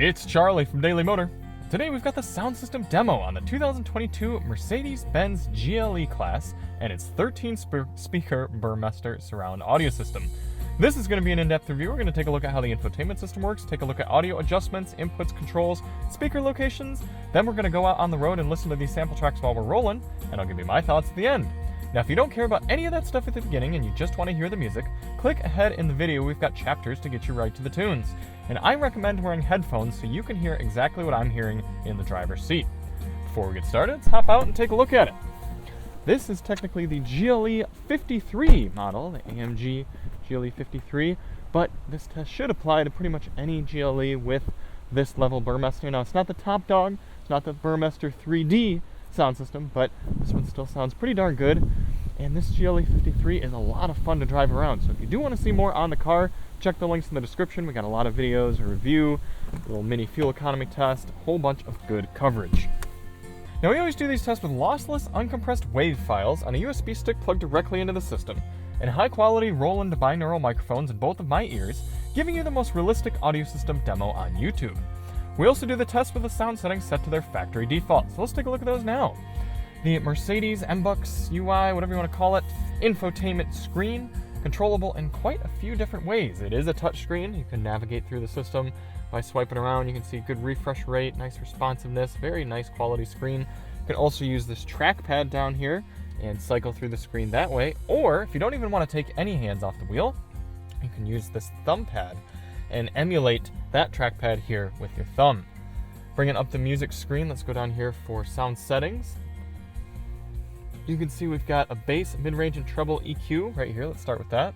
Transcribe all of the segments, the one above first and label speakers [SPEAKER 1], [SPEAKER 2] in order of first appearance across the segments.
[SPEAKER 1] It's Charlie from Daily Motor. Today we've got the sound system demo on the 2022 Mercedes-Benz GLE-class and its 13-speaker Burmester surround audio system. This is going to be an in-depth review. We're going to take a look at how the infotainment system works, take a look at audio adjustments, inputs, controls, speaker locations. Then we're going to go out on the road and listen to these sample tracks while we're rolling, and I'll give you my thoughts at the end. Now, if you don't care about any of that stuff at the beginning and you just want to hear the music, click ahead in the video. We've got chapters to get you right to the tunes. And I recommend wearing headphones so you can hear exactly what I'm hearing in the driver's seat. Before we get started, let's hop out and take a look at it. This is technically the GLE-53 model, the AMG GLE-53, but this test should apply to pretty much any GLE with this level Burmester. Now, it's not the top dog, it's not the Burmester 3D sound system, but this one still sounds pretty darn good. And this GLE-53 is a lot of fun to drive around. So if you do want to see more on the car, check the links in the description. We got a lot of videos, a review, a little mini fuel economy test, a whole bunch of good coverage. Now, we always do these tests with lossless, uncompressed WAV files on a USB stick plugged directly into the system, and high-quality Roland binaural microphones in both of my ears, giving you the most realistic audio system demo on YouTube. We also do the test with the sound settings set to their factory default, so let's take a look at those now. The Mercedes MBUX UI, whatever you want to call it, infotainment screen, controllable in quite a few different ways. It is a touch screen. You can navigate through the system by swiping around. You can see good refresh rate, nice responsiveness, very nice quality screen. You can also use this trackpad down here and cycle through the screen that way. Or if you don't even want to take any hands off the wheel, you can use this thumb pad and emulate that trackpad here with your thumb. Bringing up the music screen, let's go down here for sound settings. You can see we've got a bass, mid-range, and treble EQ right here. Let's start with that.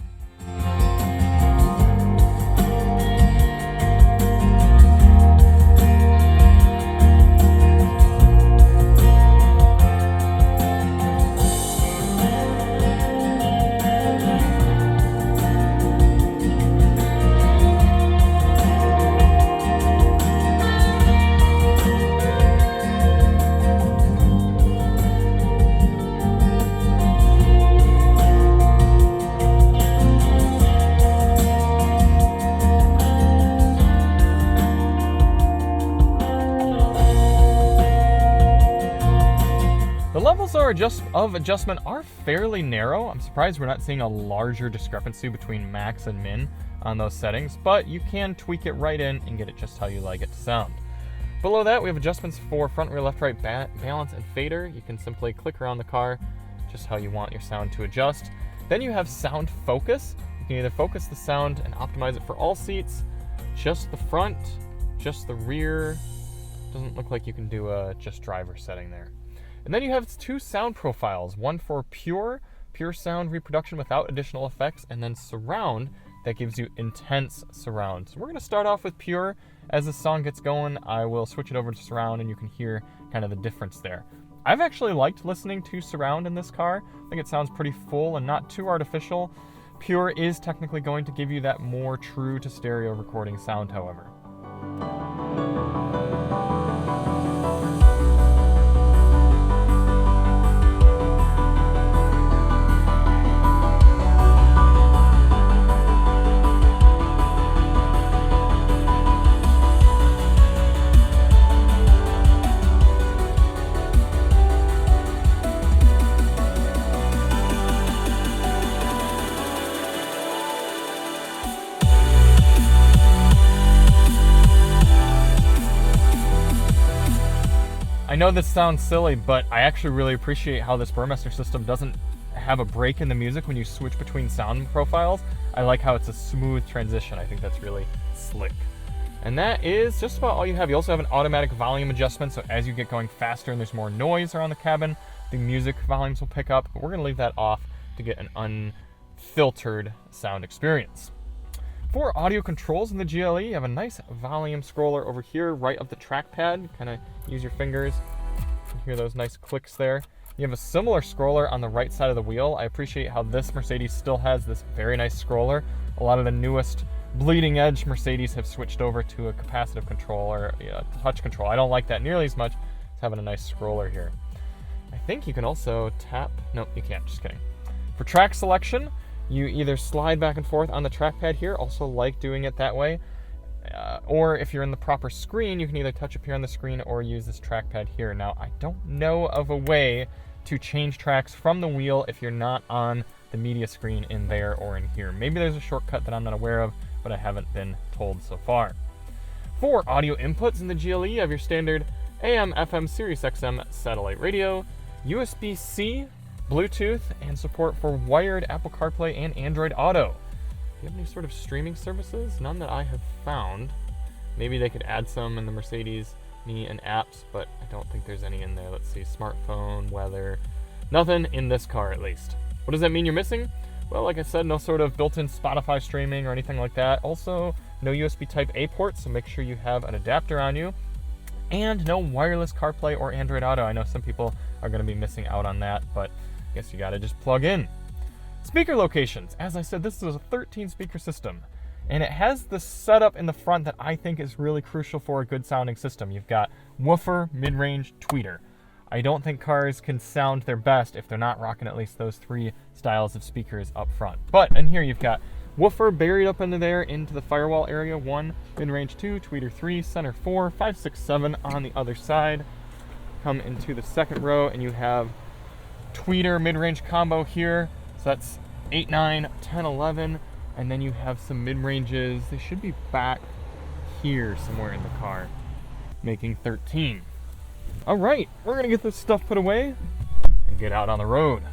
[SPEAKER 1] The levels of adjustment are fairly narrow. I'm surprised we're not seeing a larger discrepancy between max and min on those settings, but you can tweak it right in and get it just how you like it to sound. Below that, we have adjustments for front, rear, left, right, balance, and fader. You can simply click around the car just how you want your sound to adjust. Then you have sound focus. You can either focus the sound and optimize it for all seats, just the front, just the rear. Doesn't look like you can do a just driver setting there. And then you have two sound profiles, one for pure sound reproduction without additional effects, and then surround that gives you intense surround. So we're going to start off with pure. As the song gets going, I will switch it over to surround and you can hear kind of the difference there. I've actually liked listening to surround in this car. I think it sounds pretty full and not too artificial. Pure is technically going to give you that more true to stereo recording sound, however. I know this sounds silly, but I actually really appreciate how this Burmester system doesn't have a break in the music when you switch between sound profiles. I like how it's a smooth transition. I think that's really slick. And that is just about all you have. You also have an automatic volume adjustment, so as you get going faster and there's more noise around the cabin, the music volumes will pick up, but we're going to leave that off to get an unfiltered sound experience. For audio controls in the GLE, you have a nice volume scroller over here, right up the trackpad. Kind of use your fingers. You can hear those nice clicks there. You have a similar scroller on the right side of the wheel. I appreciate how this Mercedes still has this very nice scroller. A lot of the newest bleeding edge Mercedes have switched over to a capacitive control or touch control. I don't like that nearly as much as having a nice scroller here. I think you can also tap. Nope, you can't, just kidding. For track selection, you either slide back and forth on the trackpad here, also like doing it that way. Or if you're in the proper screen, you can either touch up here on the screen or use this trackpad here. Now, I don't know of a way to change tracks from the wheel if you're not on the media screen in there or in here. Maybe there's a shortcut that I'm not aware of, but I haven't been told so far. For audio inputs in the GLE, you have your standard AM, FM, Sirius XM satellite radio, USB-C, Bluetooth, and support for wired Apple CarPlay and Android Auto. Do you have any sort of streaming services? None that I have found. Maybe they could add some in the Mercedes Me and apps, but I don't think there's any in there. Let's see, smartphone, weather, nothing in this car at least. What does that mean you're missing? Well, like I said, no sort of built-in Spotify streaming or anything like that. Also, no USB Type-A port, so make sure you have an adapter on you. And no wireless CarPlay or Android Auto. I know some people are going to be missing out on that, but I guess you got to just plug in. Speaker locations. As I said, this is a 13-speaker system, and it has the setup in the front that I think is really crucial for a good sounding system. You've got woofer, mid-range, tweeter. I don't think cars can sound their best if they're not rocking at least those three styles of speakers up front. But in here you've got woofer buried up into there into the firewall area, 1, mid-range 2, tweeter 3, center 4, 5, 6, 7 on the other side. Come into the second row and you have tweeter mid-range combo here. So that's 8, 9, 10, 11, and then you have some mid-ranges. They should be back here somewhere in the car, making 13. All right, we're gonna get this stuff put away and get out on the road.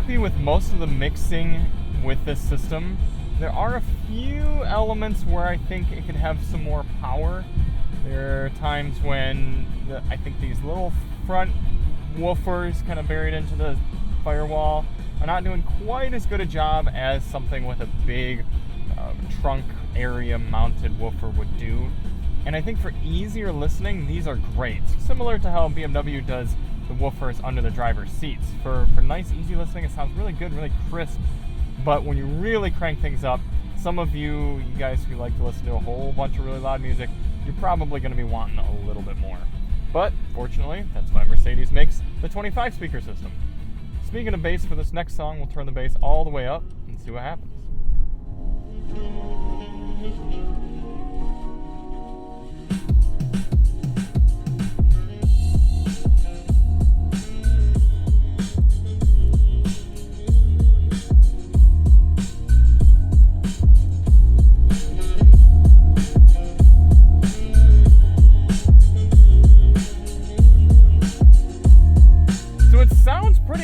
[SPEAKER 1] happy with most of the mixing with this system. There are a few elements where I think it could have some more power. There are times when I think these little front woofers kind of buried into the firewall are not doing quite as good a job as something with a big trunk area mounted woofer would do. And I think for easier listening, these are great. Similar to how BMW does the woofers under the driver's seats. For nice, easy listening, it sounds really good, really crisp. But when you really crank things up, some of you guys who like to listen to a whole bunch of really loud music, you're probably going to be wanting a little bit more. But fortunately, that's why Mercedes makes the 25 speaker system. Speaking of bass, for this next song, we'll turn the bass all the way up and see what happens.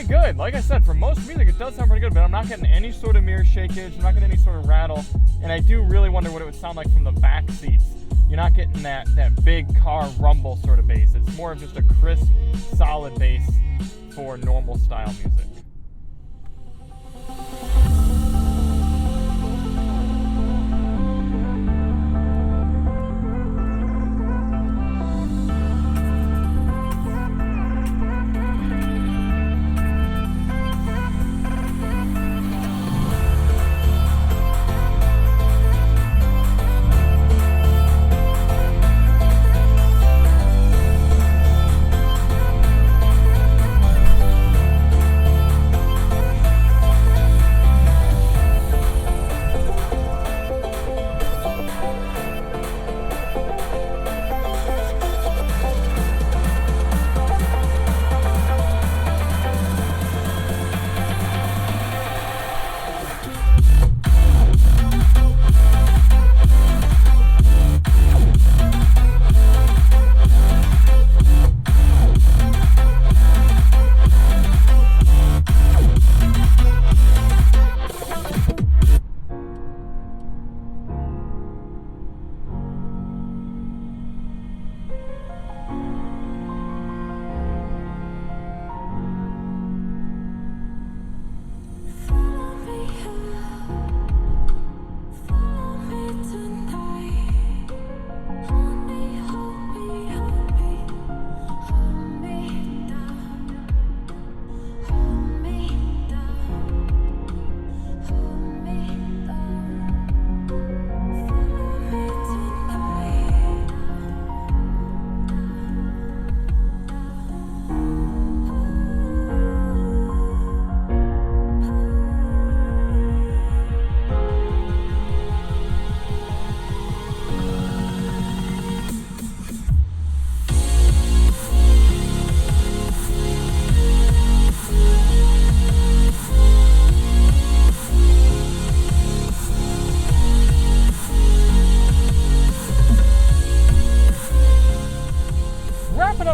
[SPEAKER 1] Good. Like I said, for most music it does sound pretty good, but I'm not getting any sort of mirror shakage, I'm not getting any sort of rattle, and I do really wonder what it would sound like from the back seats. You're not getting that big car rumble sort of bass. It's more of just a crisp, solid bass for normal style music.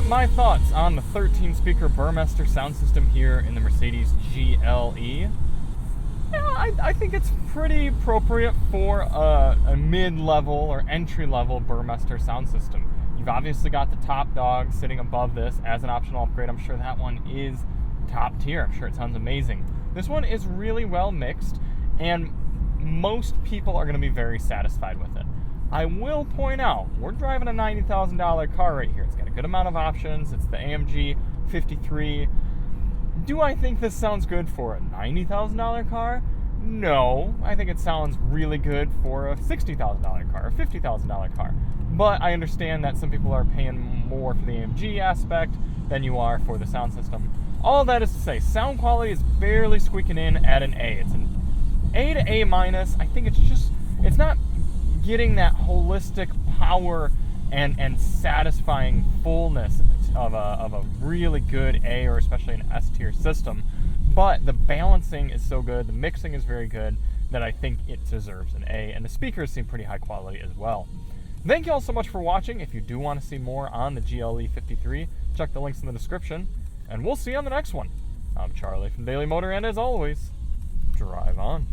[SPEAKER 1] My thoughts on the 13 speaker Burmester sound system here in the Mercedes GLE. Yeah, I think it's pretty appropriate for a mid-level or entry-level Burmester sound system. You've obviously got the top dog sitting above this as an optional upgrade. I'm sure that one is top tier. I'm sure it sounds amazing. This one is really well mixed, and most people are going to be very satisfied with it. I will point out, we're driving a $90,000 car right here. It's got a good amount of options. It's the AMG 53. Do I think this sounds good for a $90,000 car? No. I think it sounds really good for a $60,000 car, a $50,000 car. But I understand that some people are paying more for the AMG aspect than you are for the sound system. All that is to say, sound quality is barely squeaking in at an A. It's an A to A minus. I think it's not getting that holistic power and satisfying fullness of a really good A or especially an S tier system, but the balancing is so good, the mixing is very good, that I think it deserves an A, and the speakers seem pretty high quality as well. Thank you all so much for watching. If you do want to see more on the GLE 53, check the links in the description, and we'll see you on the next one. I'm Charlie from Daily Motor, and as always, drive on.